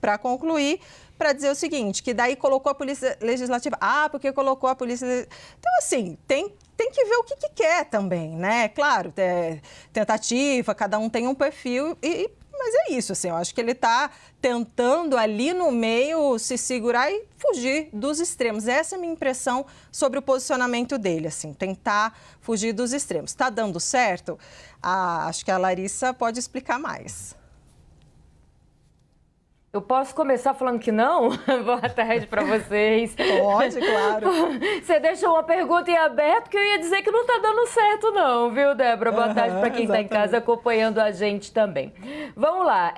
para concluir, para dizer o seguinte, que daí colocou a Polícia Legislativa, porque colocou a Polícia Legislativa. Então, assim, tem que ver o que quer também, né? Claro, tentativa, cada um tem um perfil, mas é isso, assim, eu acho que ele está tentando ali no meio se segurar e fugir dos extremos. Essa é a minha impressão sobre o posicionamento dele, assim, tentar fugir dos extremos. Está dando certo? Acho que a Larissa pode explicar mais. Eu posso começar falando que não? Boa tarde para vocês. Pode, claro. Você deixou uma pergunta em aberto que eu ia dizer que não está dando certo não, viu, Débora? Boa tarde para quem está em casa acompanhando a gente também. Vamos lá,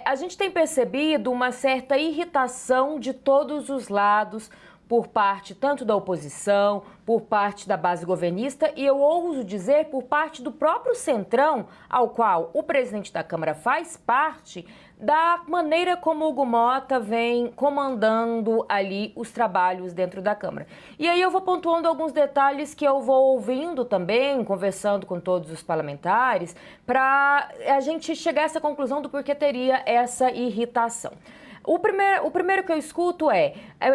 a gente tem percebido uma certa irritação de todos os lados por parte tanto da oposição, por parte da base governista e eu ouso dizer por parte do próprio Centrão, ao qual o presidente da Câmara faz parte, da maneira como o Hugo Mota vem comandando ali os trabalhos dentro da Câmara. E aí eu vou pontuando alguns detalhes que eu vou ouvindo também, conversando com todos os parlamentares, para a gente chegar a essa conclusão do porquê teria essa irritação. O primeiro que eu escuto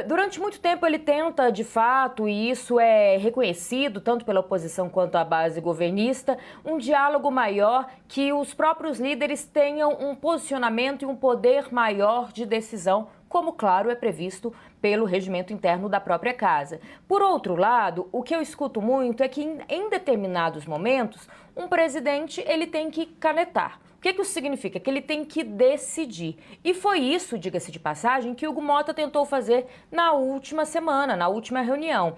durante muito tempo ele tenta, de fato, e isso é reconhecido tanto pela oposição quanto a base governista, um diálogo maior, que os próprios líderes tenham um posicionamento e um poder maior de decisão, como, claro, é previsto pelo regimento interno da própria casa. Por outro lado, o que eu escuto muito é que em determinados momentos, um presidente ele tem que canetar. O que isso significa? Que ele tem que decidir. E foi isso, diga-se de passagem, que o Hugo Mota tentou fazer na última semana, na última reunião.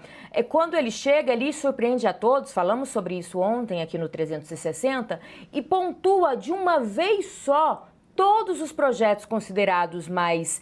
Quando ele chega, ele surpreende a todos, falamos sobre isso ontem aqui no 360, e pontua de uma vez só todos os projetos considerados mais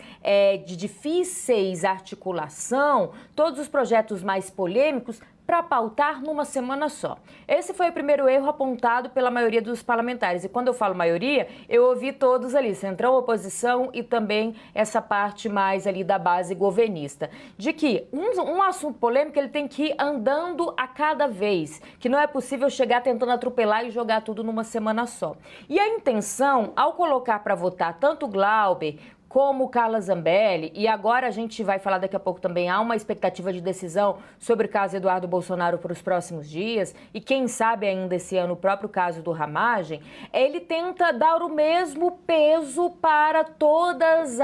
de difíceis articulação, todos os projetos mais polêmicos, para pautar numa semana só. Esse foi o primeiro erro apontado pela maioria dos parlamentares. E quando eu falo maioria, eu ouvi todos ali, centrão, oposição e também essa parte mais ali da base governista. De que um assunto polêmico ele tem que ir andando a cada vez, que não é possível chegar tentando atropelar e jogar tudo numa semana só. E a intenção, ao colocar para votar tanto o Glauber como Carla Zambelli, e agora a gente vai falar daqui a pouco também, há uma expectativa de decisão sobre o caso Eduardo Bolsonaro para os próximos dias, e quem sabe ainda esse ano o próprio caso do Ramagem, ele tenta dar o mesmo peso para todos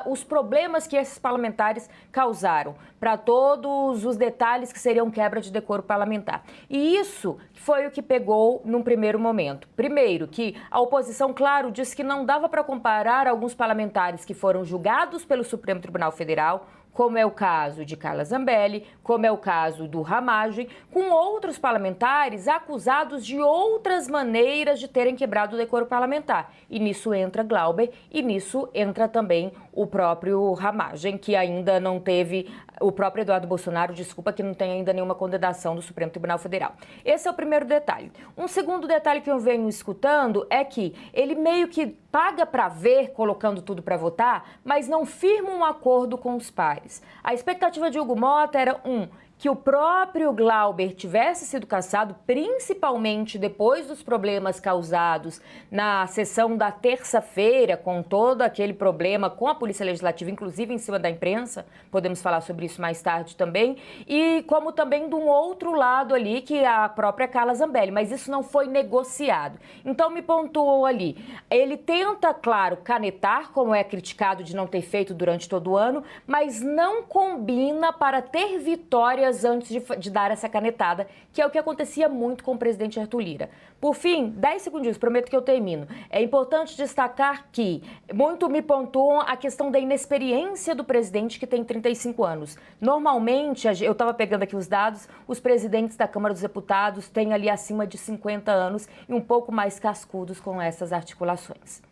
os problemas que esses parlamentares causaram, para todos os detalhes que seriam quebra de decoro parlamentar. E isso foi o que pegou num primeiro momento. Primeiro, que a oposição, claro, disse que não dava para comparar alguns parlamentares que foram julgados pelo Supremo Tribunal Federal, como é o caso de Carla Zambelli, como é o caso do Ramagem, com outros parlamentares acusados de outras maneiras de terem quebrado o decoro parlamentar. E nisso entra Glauber e nisso entra também o próprio Ramagem, que ainda não teve, o próprio Eduardo Bolsonaro, desculpa, que não tem ainda nenhuma condenação do Supremo Tribunal Federal. Esse é o primeiro detalhe. Um segundo detalhe que eu venho escutando é que ele meio que paga para ver, colocando tudo para votar, mas não firma um acordo com os pares. A expectativa de Hugo Mota era que o próprio Glauber tivesse sido cassado, principalmente depois dos problemas causados na sessão da terça-feira, com todo aquele problema com a Polícia Legislativa, inclusive em cima da imprensa, podemos falar sobre isso mais tarde também, e como também de um outro lado ali, que é a própria Carla Zambelli, mas isso não foi negociado. Então me pontuou ali, ele tenta, claro, canetar, como é criticado de não ter feito durante todo o ano, mas não combina para ter vitórias antes de dar essa canetada, que é o que acontecia muito com o presidente Arthur Lira. Por fim, 10 segundinhos, prometo que eu termino. É importante destacar que muito me pontuam a questão da inexperiência do presidente, que tem 35 anos. Normalmente, eu estava pegando aqui os dados, os presidentes da Câmara dos Deputados têm ali acima de 50 anos e um pouco mais cascudos com essas articulações.